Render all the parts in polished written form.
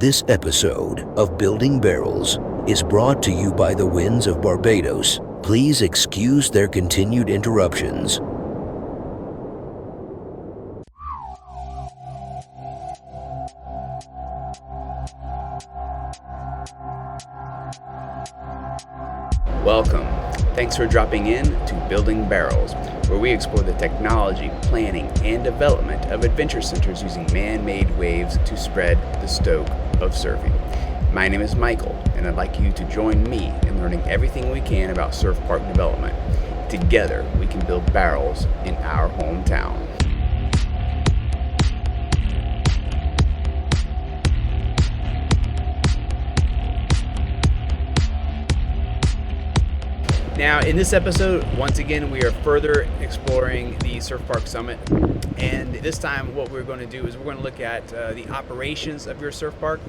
This episode of Building Barrels is brought to you by the winds of Barbados. Please excuse their continued interruptions. Welcome. Thanks for dropping in to Building Barrels, where we explore the technology, planning, and development of adventure centers using man-made waves to spread the stoke of surfing. My name is Michael, and I'd like you to join me in learning everything we can about surf park development. Together, we can build barrels in our hometown. Now, in this episode, once again, we are further exploring the Surf Park Summit. And this time, what we're going to do is we're going to look at the operations of your surf park.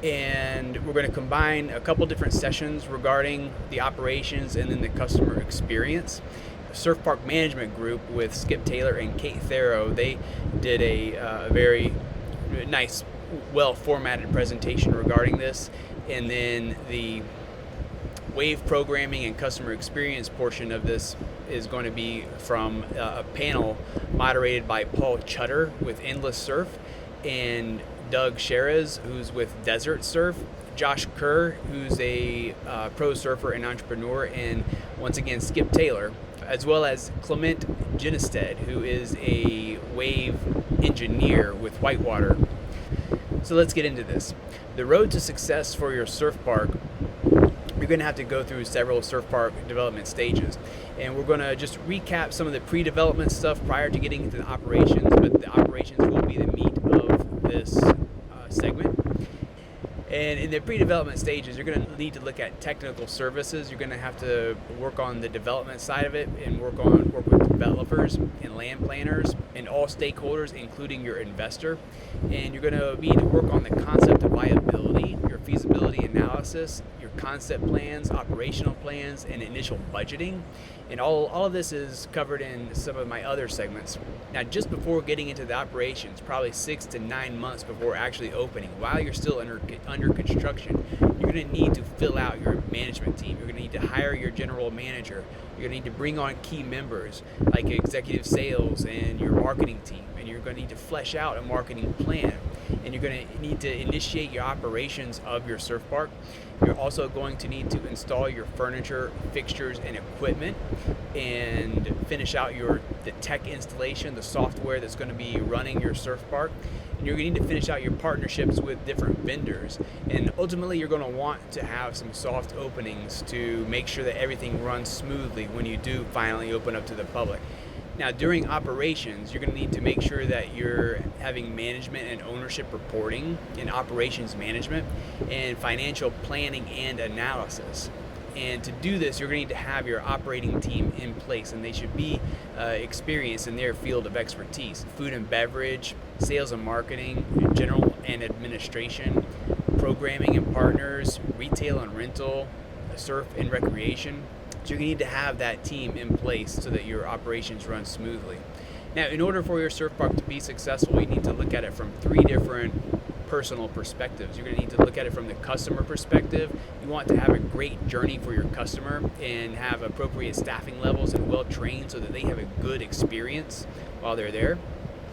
And we're going to combine a couple different sessions regarding the operations and then the customer experience. The Surf Park Management Group with Skip Taylor and Kate Thero, they did a very nice, well-formatted presentation regarding this. And then the wave programming and customer experience portion of this is going to be from a panel moderated by Paul Chutter with Endless Surf and Doug Sherez, who's with Desert Surf, Josh Kerr, who's a pro surfer and entrepreneur, and once again Skip Taylor, as well as Clement Ginnestead, who is a wave engineer with Whitewater. So let's get into this. The road to success for your surf park, you're going to have to go through several surf park development stages, and we're going to just recap some of the pre-development stuff prior to getting into the operations, but the operations will be the meat of this segment. And in the pre-development stages, you're going to need to look at technical services. You're going to have to work on the development side of it and work with developers and land planners and all stakeholders, including your investor. And you're going to need to work on the concept of viability, your feasibility analysis, your concept plans, operational plans, and initial budgeting. And all of this is covered in some of my other segments. Now, just before getting into the operations, probably 6 to 9 months before actually opening, while you're still under construction, you're going to need to fill out your management team. You're going to need to hire your general manager. You're going to need to bring on key members like executive sales and your marketing team. And you're going to need to flesh out a marketing plan. And you're going to need to initiate your operations of your surf park. You're also going to need to install your furniture, fixtures, and equipment and finish out the tech installation, the software that's going to be running your surf park. And you're going to need to finish out your partnerships with different vendors. And ultimately, you're going to want to have some soft openings to make sure that everything runs smoothly when you do finally open up to the public. Now, during operations, you're going to need to make sure that you're having management and ownership reporting and operations management and financial planning and analysis. And to do this, you're going to need to have your operating team in place, and they should be experienced in their field of expertise: food and beverage, sales and marketing, general and administration, programming and partners, retail and rental, surf and recreation. So you're going to need to have that team in place so that your operations run smoothly. Now, in order for your surf park to be successful, you need to look at it from 3 different personal perspectives. You're going to need to look at it from the customer perspective. You want to have a great journey for your customer and have appropriate staffing levels and well trained so that they have a good experience while they're there.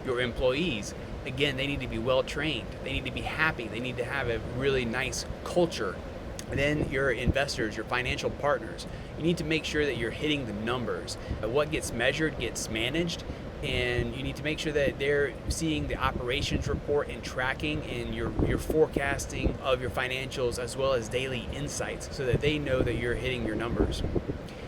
Your employees, again, they need to be well trained. They need to be happy. They need to have a really nice culture. And then your investors, your financial partners, you need to make sure that you're hitting the numbers. What gets measured gets managed, and you need to make sure that they're seeing the operations report and tracking and your forecasting of your financials as well as daily insights so that they know that you're hitting your numbers.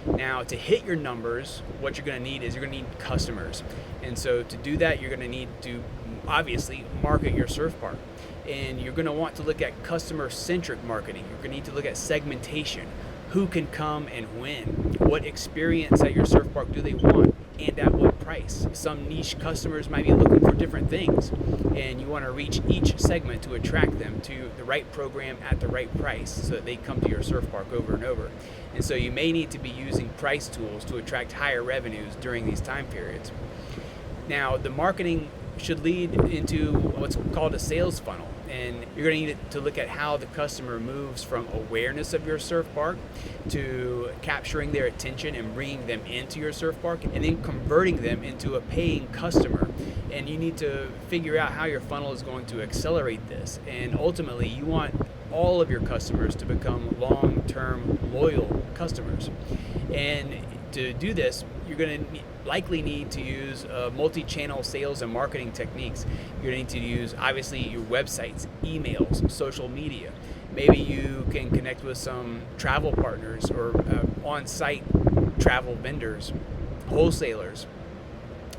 Now, to hit your numbers, what you're going to need is you're going to need customers. And so to do that, you're going to need to obviously market your surf park. And you're going to want to look at customer-centric marketing. You're going to need to look at segmentation. Who can come and when? What experience at your surf park do they want? And at what price? Some niche customers might be looking for different things, and you want to reach each segment to attract them to the right program at the right price so that they come to your surf park over and over. And so you may need to be using price tools to attract higher revenues during these time periods. Now, the marketing should lead into what's called a sales funnel. And you're going to need to look at how the customer moves from awareness of your surf park to capturing their attention and bringing them into your surf park, and then converting them into a paying customer. And you need to figure out how your funnel is going to accelerate this. And ultimately, you want all of your customers to become long-term loyal customers. And to do this, you're going to likely need to use multi-channel sales and marketing techniques. You're going to need to use, obviously, your websites, emails, social media. Maybe you can connect with some travel partners or on-site travel vendors, wholesalers.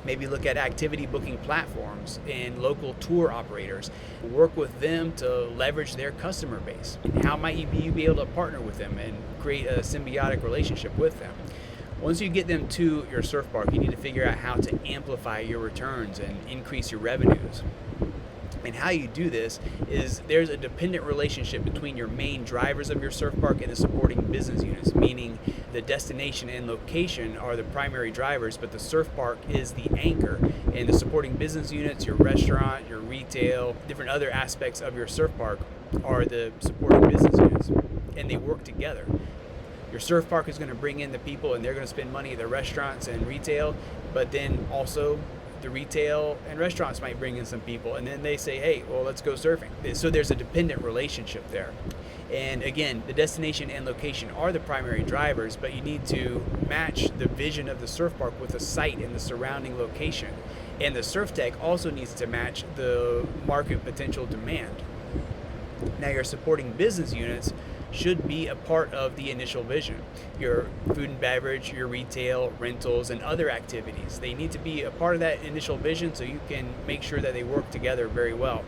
Maybe look at activity booking platforms and local tour operators. Work with them to leverage their customer base. How might you be able to partner with them and create a symbiotic relationship with them? Once you get them to your surf park, you need to figure out how to amplify your returns and increase your revenues. And how you do this is there's a dependent relationship between your main drivers of your surf park and the supporting business units, meaning the destination and location are the primary drivers, but the surf park is the anchor. And the supporting business units, your restaurant, your retail, different other aspects of your surf park are the supporting business units, and they work together. Your surf park is going to bring in the people, and they're going to spend money at the restaurants and retail, but then also the retail and restaurants might bring in some people, and then they say, hey, well, let's go surfing. So there's a dependent relationship there. And again, the destination and location are the primary drivers, but you need to match the vision of the surf park with the site and the surrounding location. And the surf tech also needs to match the market potential demand. Now, your supporting business units should be a part of the initial vision. Your food and beverage, your retail, rentals, and other activities. They need to be a part of that initial vision so you can make sure that they work together very well.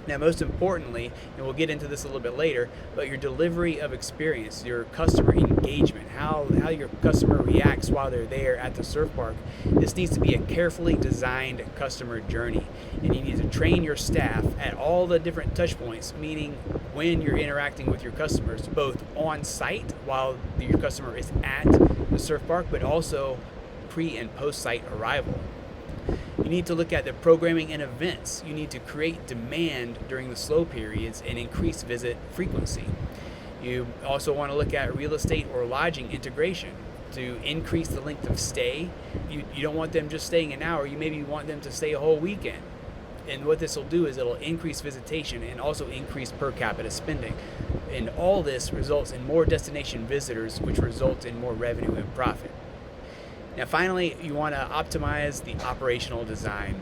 Now, most importantly, and we'll get into this a little bit later, but your delivery of experience, your customer engagement, how your customer reacts while they're there at the surf park, this needs to be a carefully designed customer journey. And you need to train your staff at all the different touch points, meaning when you're interacting with your customers, both on site while your customer is at the surf park, but also pre and post site arrival. You need to look at the programming and events. You need to create demand during the slow periods and increase visit frequency. You also want to look at real estate or lodging integration to increase the length of stay. You don't want them just staying an hour. You maybe want them to stay a whole weekend. And what this will do is it'll increase visitation and also increase per capita spending. And all this results in more destination visitors, which results in more revenue and profit. Now, finally, you want to optimize the operational design.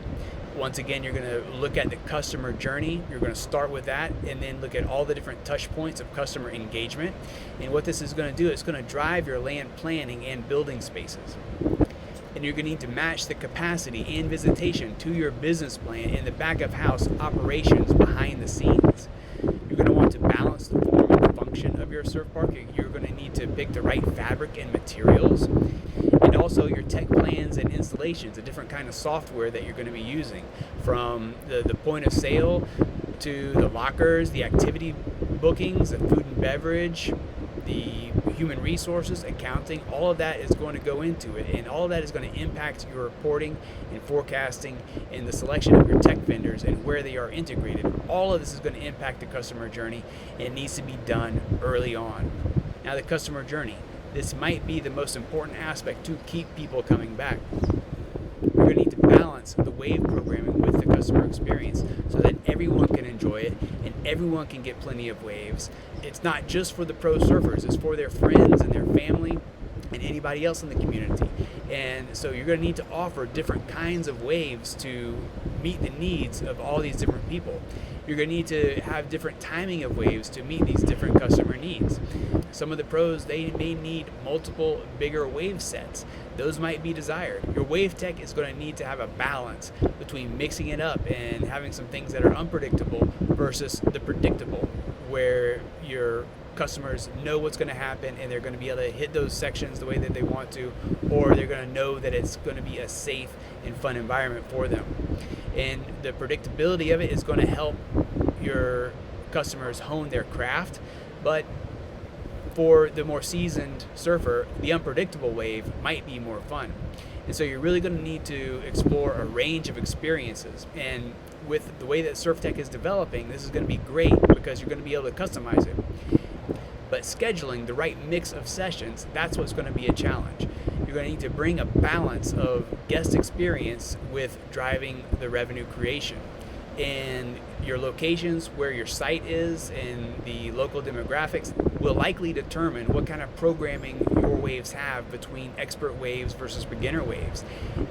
Once again, you're going to look at the customer journey. You're going to start with that and then look at all the different touch points of customer engagement. And what this is going to do, it's going to drive your land planning and building spaces. And you're going to need to match the capacity and visitation to your business plan and the back of house operations behind the scenes. You're going to want to balance the form and function of your surf park. You're going to need to pick the right fabric and materials. And also your tech plans and installations, a different kind of software that you're going to be using, from the point of sale to the lockers, the activity bookings, the food and beverage, the human resources, accounting. All of that is going to go into it, and all of that is going to impact your reporting and forecasting and the selection of your tech vendors and where they are integrated. All of this is going to impact the customer journey, and it needs to be done early on. Now, the customer journey. This might be the most important aspect to keep people coming back. You're going to need to balance the wave programming with the customer experience so that everyone can enjoy it and everyone can get plenty of waves. It's not just for the pro surfers, it's for their friends and their family and anybody else in the community. And so you're going to need to offer different kinds of waves to meet the needs of all these different people. You're going to need to have different timing of waves to meet these different customer needs. Some of the pros, they may need multiple bigger wave sets. Those might be desired. Your wave tech is going to need to have a balance between mixing it up and having some things that are unpredictable versus the predictable, where your customers know what's going to happen and they're going to be able to hit those sections the way that they want to, or they're going to know that it's going to be a safe and fun environment for them. And the predictability of it is going to help your customers hone their craft, but for the more seasoned surfer, the unpredictable wave might be more fun. And so you're really going to need to explore a range of experiences. And with the way that SurfTech is developing, this is going to be great because you're going to be able to customize it. But scheduling the right mix of sessions, that's what's going to be a challenge. You're going to need to bring a balance of guest experience with driving the revenue creation. And your locations, where your site is, and the local demographics will likely determine what kind of programming your waves have between expert waves versus beginner waves.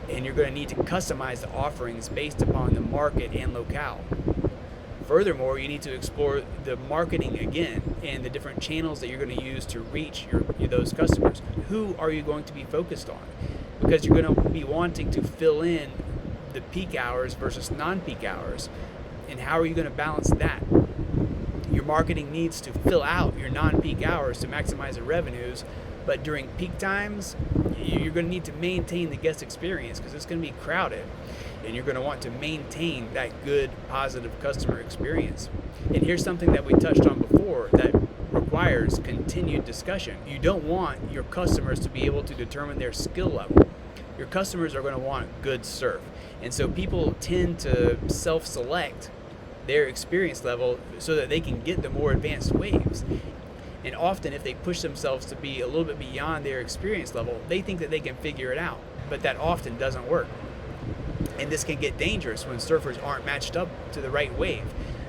And you're going to need to customize the offerings based upon the market and locale. Furthermore, you need to explore the marketing again and the different channels that you're going to use to reach those customers. Who are you going to be focused on? Because you're going to be wanting to fill in the peak hours versus non-peak hours. And how are you going to balance that? Your marketing needs to fill out your non-peak hours to maximize the revenues, but during peak times, you're going to need to maintain the guest experience because it's going to be crowded. And you're going to want to maintain that good, positive customer experience. And here's something that we touched on before that requires continued discussion. You don't want your customers to be able to determine their skill level. Your customers are going to want good surf. And so people tend to self-select their experience level so that they can get the more advanced waves. And often if they push themselves to be a little bit beyond their experience level, they think that they can figure it out. But that often doesn't work. And this can get dangerous when surfers aren't matched up to the right wave.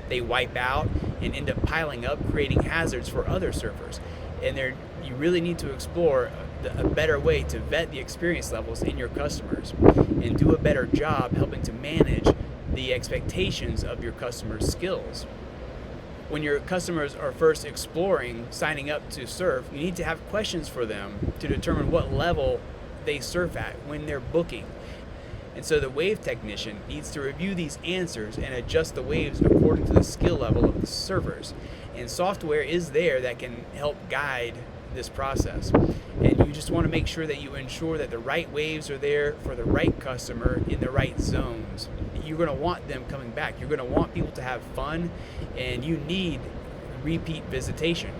They wipe out and end up piling up, creating hazards for other surfers. And you really need to explore a better way to vet the experience levels in your customers and do a better job helping to manage the expectations of your customers' skills. When your customers are first exploring signing up to surf, you need to have questions for them to determine what level they surf at when they're booking. And so the wave technician needs to review these answers and adjust the waves according to the skill level of the surfers. And software is there that can help guide this process. And you just want to make sure that you ensure that the right waves are there for the right customer in the right zones. You're going to want them coming back. You're going to want people to have fun, and you need repeat visitation.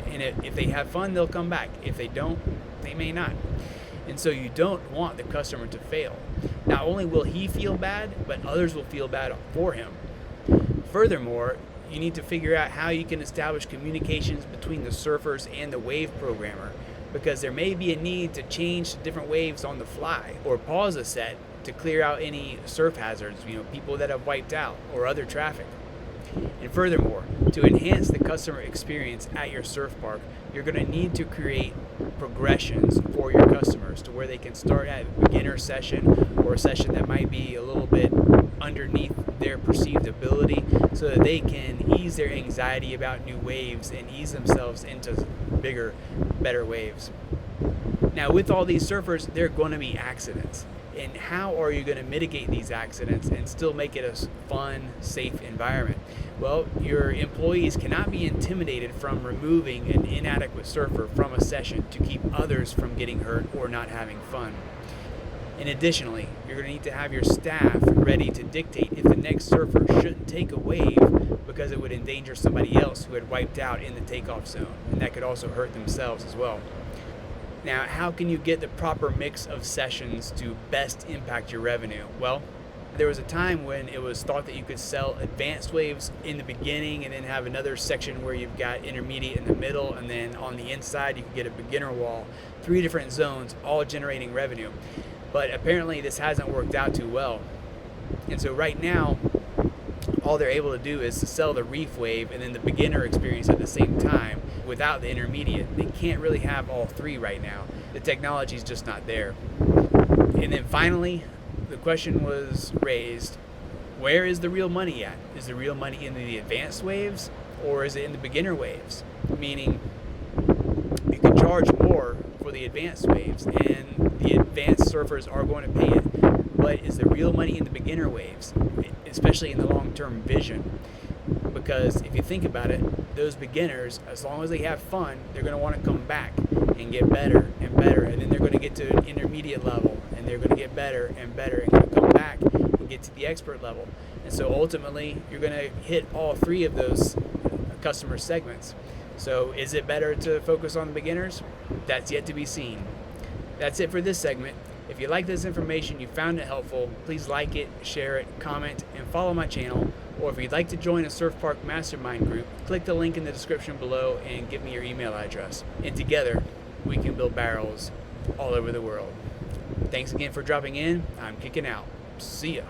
And if they have fun, they'll come back. If they don't, they may not. And so you don't want the customer to fail. Not only will he feel bad, but others will feel bad for him. Furthermore, you need to figure out how you can establish communications between the surfers and the wave programmer, because there may be a need to change different waves on the fly or pause a set to clear out any surf hazards, people that have wiped out or other traffic. And furthermore, to enhance the customer experience at your surf park, you're going to need to create progressions for your customers to where they can start at a beginner session or a session that might be a little bit underneath their perceived ability so that they can ease their anxiety about new waves and ease themselves into bigger, better waves. Now, with all these surfers, there are going to be accidents. And how are you going to mitigate these accidents and still make it a fun, safe environment? Well, your employees cannot be intimidated from removing an inadequate surfer from a session to keep others from getting hurt or not having fun. And additionally, you're going to need to have your staff ready to dictate if the next surfer shouldn't take a wave because it would endanger somebody else who had wiped out in the takeoff zone, and that could also hurt themselves as well. Now, how can you get the proper mix of sessions to best impact your revenue? Well, there was a time when it was thought that you could sell advanced waves in the beginning and then have another section where you've got intermediate in the middle, and then on the inside you could get a beginner wall. 3 different zones, all generating revenue. But apparently this hasn't worked out too well. And so right now, all they're able to do is to sell the reef wave and then the beginner experience at the same time without the intermediate. They can't really have all 3 right now. The technology is just not there. And then finally, the question was raised, where is the real money at? Is the real money in the advanced waves or is it in the beginner waves? Meaning you can charge more for the advanced waves and the advanced surfers are going to pay it. But is the real money in the beginner waves, especially in the long-term vision? Because if you think about it, those beginners, as long as they have fun, they're going to want to come back and get better and better, and then they're going to get to an intermediate level, and they're going to get better and better, and going to come back and get to the expert level. And so ultimately, you're going to hit all 3 of those customer segments. So is it better to focus on the beginners? That's yet to be seen. That's it for this segment. If you like this information, you found it helpful, please like it, share it, comment, and follow my channel. Or if you'd like to join a surf park mastermind group, click the link in the description below and give me your email address. And together, we can build barrels all over the world. Thanks again for dropping in. I'm kicking out. See ya.